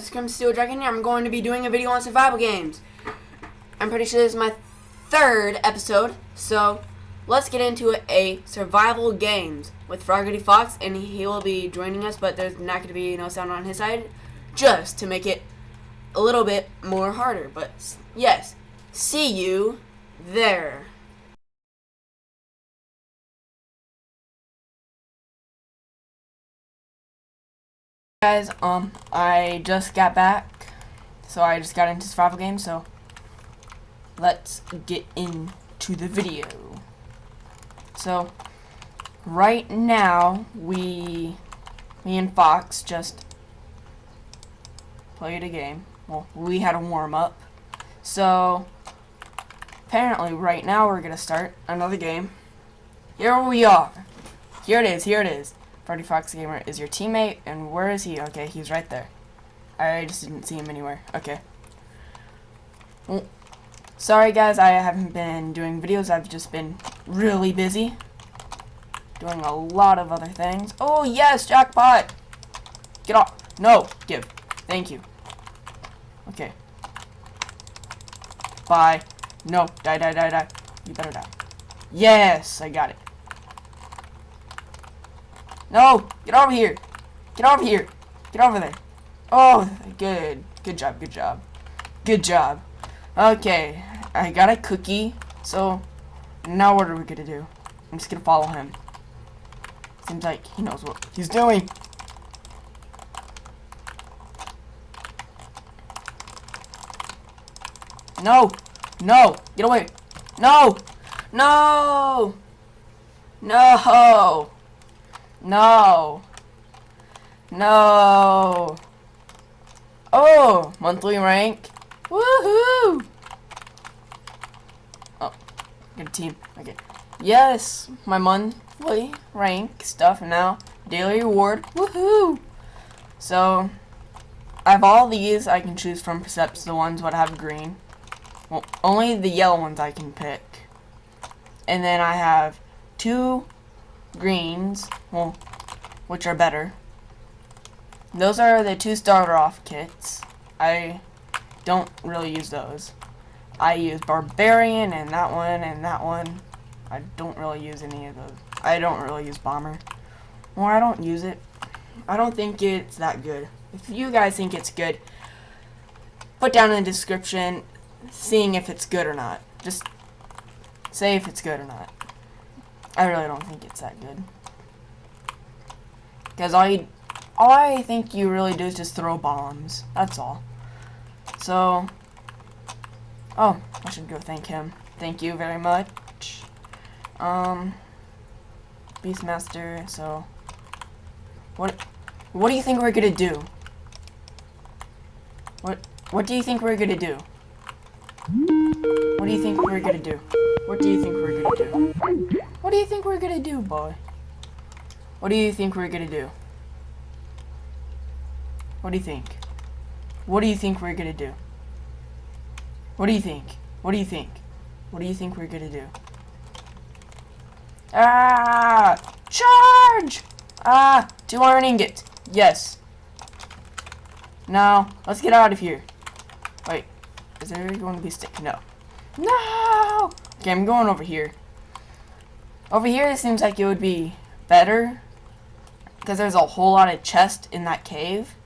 guys, Crim Steel Dragon here. I'm going to be doing a video on survival games. I'm pretty sure this is my third episode, so let's get into a survival games with FogartyFox, and he will be joining us, but there's not going to be no sound on his side, just to make it a little bit more harder. But yes, see you there. Guys, I just got back, so I just got into survival games, so let's get into the video. So, right now, me and Fox just played a game. Well, we had a warm-up, so apparently right now we're gonna start another game. Here we are. Here it is. FogartyFox Gamer is your teammate, and where is he? Okay, he's right there. I just didn't see him anywhere. Okay. Well, sorry guys, I haven't been doing videos. I've just been really busy doing a lot of other things. Oh yes, jackpot! Get off. No, give. Thank you. Okay. Bye. No, die. You better die. Yes, I got it. No! Get over here! Get over here! Get over there! Oh, good. Good job. Okay, I got a cookie, so now what are we gonna do? I'm just gonna follow him. Seems like he knows what he's doing. No! Get away! No! Oh, monthly rank. Woohoo! Oh, good team. Okay. Yes, my monthly rank stuff now. Daily reward. Woohoo! So, I have all these I can choose from, except the ones that have green. Well, only the yellow ones I can pick. And then I have 2 greens, well, which are better. Those are the 2 starter off kits. I don't really use those. I use barbarian and that one. I don't really use any of those. I don't really use bomber. Well, I don't use it. I don't think it's that good. If you guys think it's good, put down in the description seeing if it's good or not. Just say if it's good or not. I really don't think it's that good. Because all I think you really do is just throw bombs. That's all. So, oh, I should go thank him. Thank you very much. Beastmaster, so, what do you think we're gonna do? What do you think we're gonna do? What do you think we're gonna do? What do you think we're gonna do? What do you think we're gonna do, boy? What do you think we're gonna do? What do you think? What do you think we're gonna do? What do you think? What do you think? What do you think we're gonna do? Ah! Charge! Ah! 2 iron ingot. Yes. Now, let's get out of here. Wait. Is there going to be stick? No. No! Okay, I'm going over here. Over here, it seems like it would be better, because there's a whole lot of chests in that cave.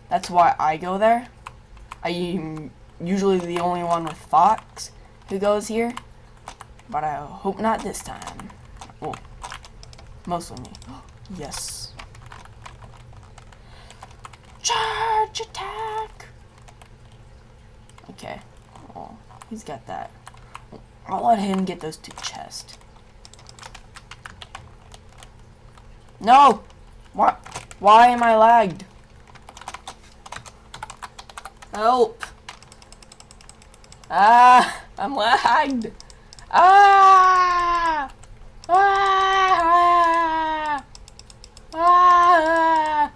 That's why I go there. I'm usually the only one with Fox who goes here, but I hope not this time. Well, mostly me. Yes. Charge attack! Okay. Oh, he's got that. I'll let him get those 2 chests. No! What? Why am I lagged? Help! Ah! I'm lagged! Ah! Ah! Ah!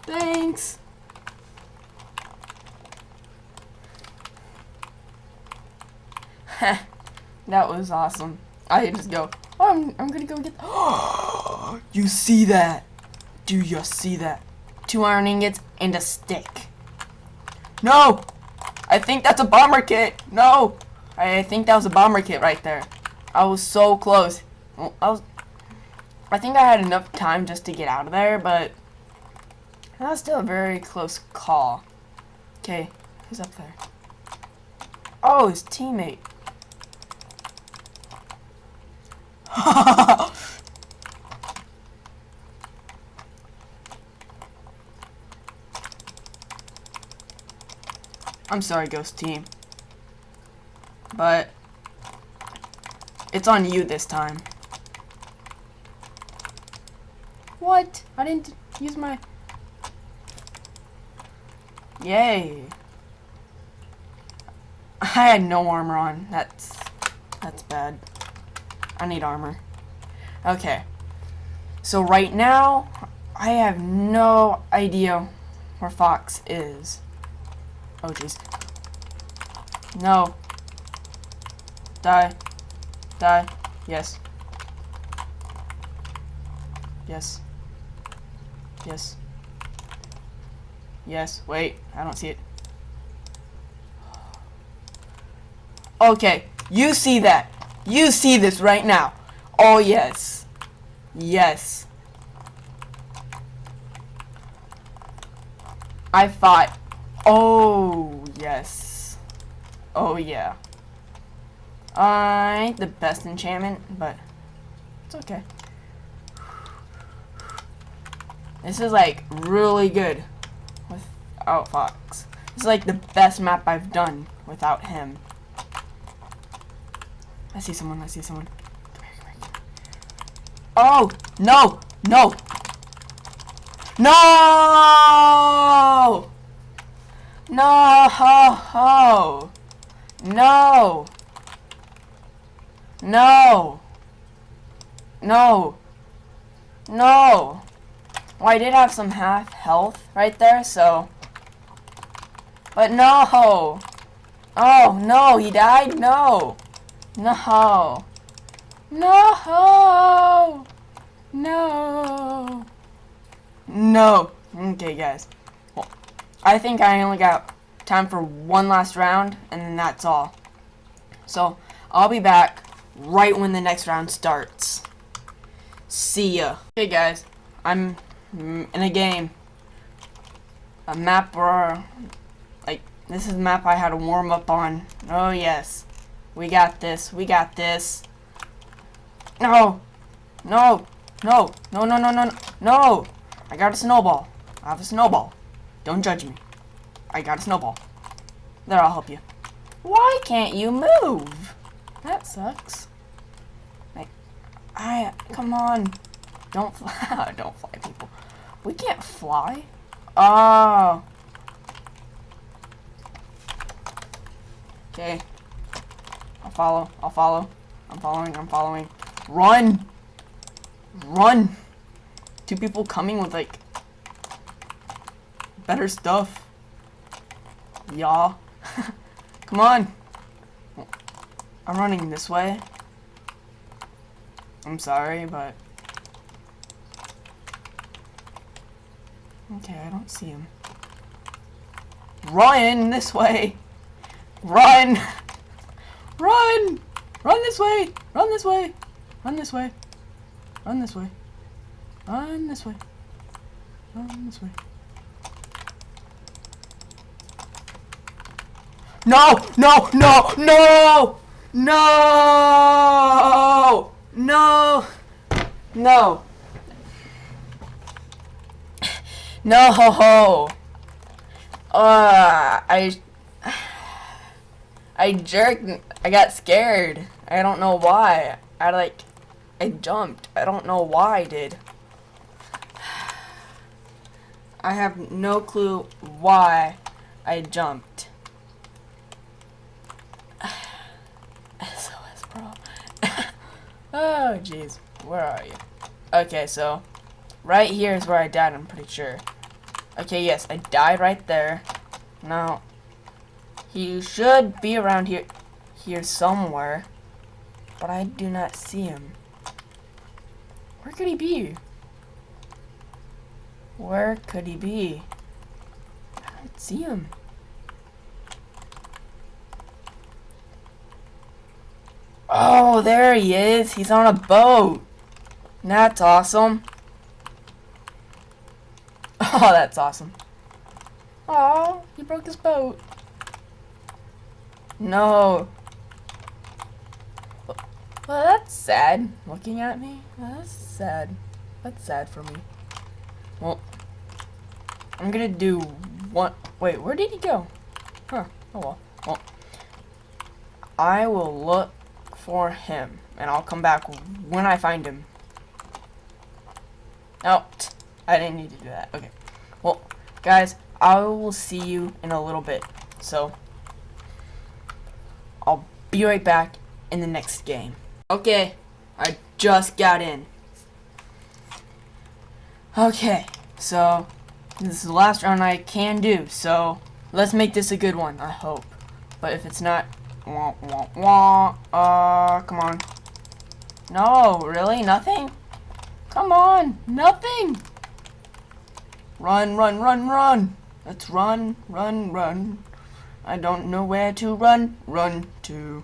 Thanks! That was awesome. I just go, oh, I'm gonna go get. You see that? Do you see that? 2 iron ingots and a stick. No! I think that's a bomber kit. No! I think that was a bomber kit right there. I was so close. Well, I think I had enough time just to get out of there, but that was still a very close call. Okay, who's up there? Oh, his teammate. I'm sorry, Ghost Team. But it's on you this time. What? I didn't use my... Yay. I had no armor on. That's bad. I need armor. Okay. So right now, I have no idea where Fox is. Oh, jeez. No. Die. Die. Yes. Yes. Yes. Yes. Wait. I don't see it. Okay. You see that. You see this right now. Oh, yes. Yes. I fought. Oh, yes. Oh, yeah. I ain't the best enchantment, but it's okay. This is like really good without Fox. This is like the best map I've done without him. I see someone. I see someone. Come here, come here, come here. Oh, no, no. No! No! No! No! No! No! Well, I did have some half health right there, so... But no! Oh, no! He died? No! No! No! No! No! Okay, guys. Well, I think I only got time for one last round, and then that's all. So, I'll be back right when the next round starts. See ya. Okay, guys. I'm in a game. A map where, like, this is a map I had to warm up on. Oh, yes. We got this. We got this. No! No! No! No, no, no, no, no! I got a snowball. I have a snowball. Don't judge me. I got a snowball. There, I'll help you. Why can't you move? That sucks. Come on. Don't fly. Don't fly, people. We can't fly. Oh. Okay. I'll follow. I'll follow. I'm following. I'm following. Run! Run! 2 people coming with, like, better stuff. Yeah. Come on. I'm running this way. I'm sorry, but... Okay, I don't see him. Run this way! Run! Run! Run this way! Run this way! Run this way! Run this way! Run this way! Run this way! No! No! No! No! No! No! No! No! I jerked. I got scared. I don't know why. I jumped. I don't know why I did. I have no clue why I jumped. SOS, bro. Oh, jeez. Where are you? Okay, so right here is where I died, I'm pretty sure. Okay, yes, I died right there. Now, he should be around here somewhere, but I do not see him. Where could he be? Where could he be? I don't see him. Oh, there he is. He's on a boat. That's awesome. Oh, that's awesome. Oh, he broke his boat. No. Well, that's sad. Looking at me? Well, that's sad. That's sad for me. Well, I'm gonna do one. Wait, where did he go? Huh. Oh well. Well, I will look for him, and I'll come back when I find him. Oh, I didn't need to do that. Okay. Well, guys, I will see you in a little bit. So, I'll be right back in the next game. Okay, I just got in. Okay, so this is the last round I can do, so let's make this a good one, I hope. But if it's not, wah, wah, wah, come on. No, really? Nothing? Come on, nothing! Run, run, run, run! Let's run, run, run. I don't know where to run to.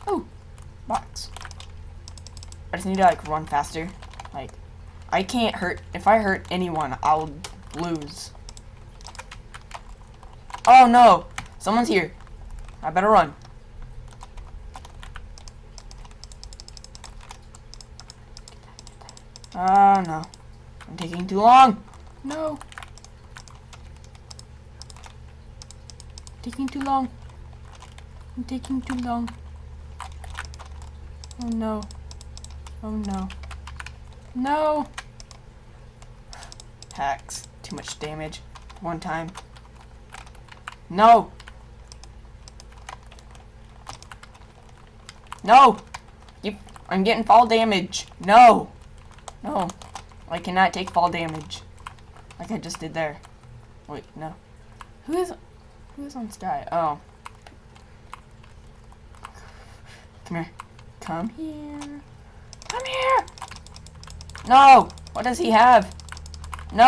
Oh, box. I just need to like run faster. Like, I can't hurt. If I hurt anyone, I'll lose. Oh no, someone's here. I better run. Oh no, I'm taking too long. No. Taking too long. I'm taking too long. Oh no. Oh no. No! Hacks. Too much damage. One time. No! No! I'm getting fall damage. No! No. I cannot take fall damage. Like I just did there. Wait, no. Who is on Sky? Oh. Come here. Come here. Come here! No! What does he have? No!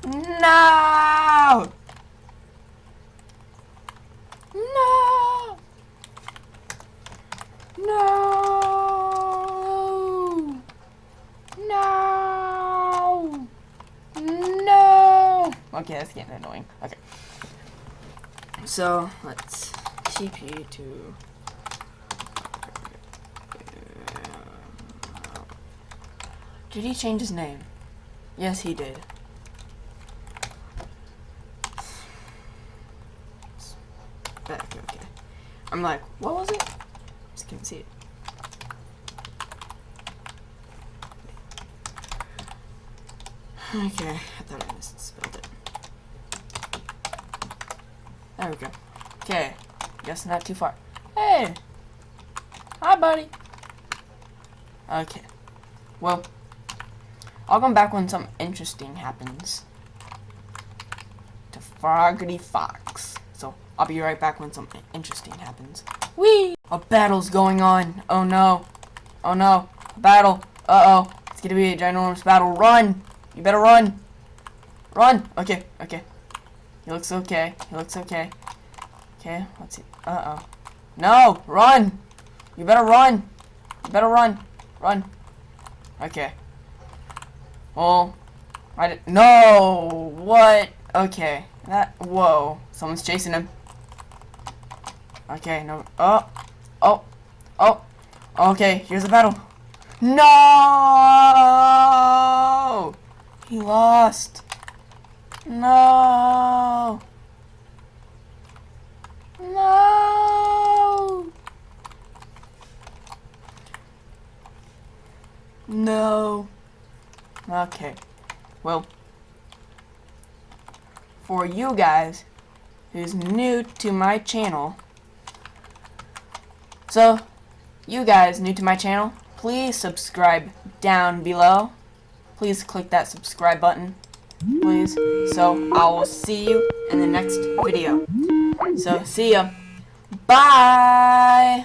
No! No! No! No! No! Okay, that's getting annoying. Okay. So, let's TP to... Did he change his name? Yes, he did. Back, okay. I'm like, what was it? Just can't see it. Okay, I thought I misspelled it. There we go. Okay, guess not too far. Hey! Hi, buddy! Okay. Well, I'll come back when something interesting happens. To FogartyFox. So, I'll be right back when something interesting happens. Whee! A battle's going on. Oh no. Oh no. A battle. Uh-oh. It's gonna be a ginormous battle. Run! You better run. Run! Okay, okay. He looks okay. He looks okay. Okay, let's see. Uh-oh. No! Run! You better run! You better run. Run. Okay. Well, no! What? Okay. Whoa. Someone's chasing him. Okay, no. Oh. Oh. Oh. Okay, here's the battle. No! He lost. No! No! No. Okay. Well, for you guys who's new to my channel, so you guys new to my channel, please subscribe down below. Please click that subscribe button, please. So I will see you in the next video. So see ya. Bye.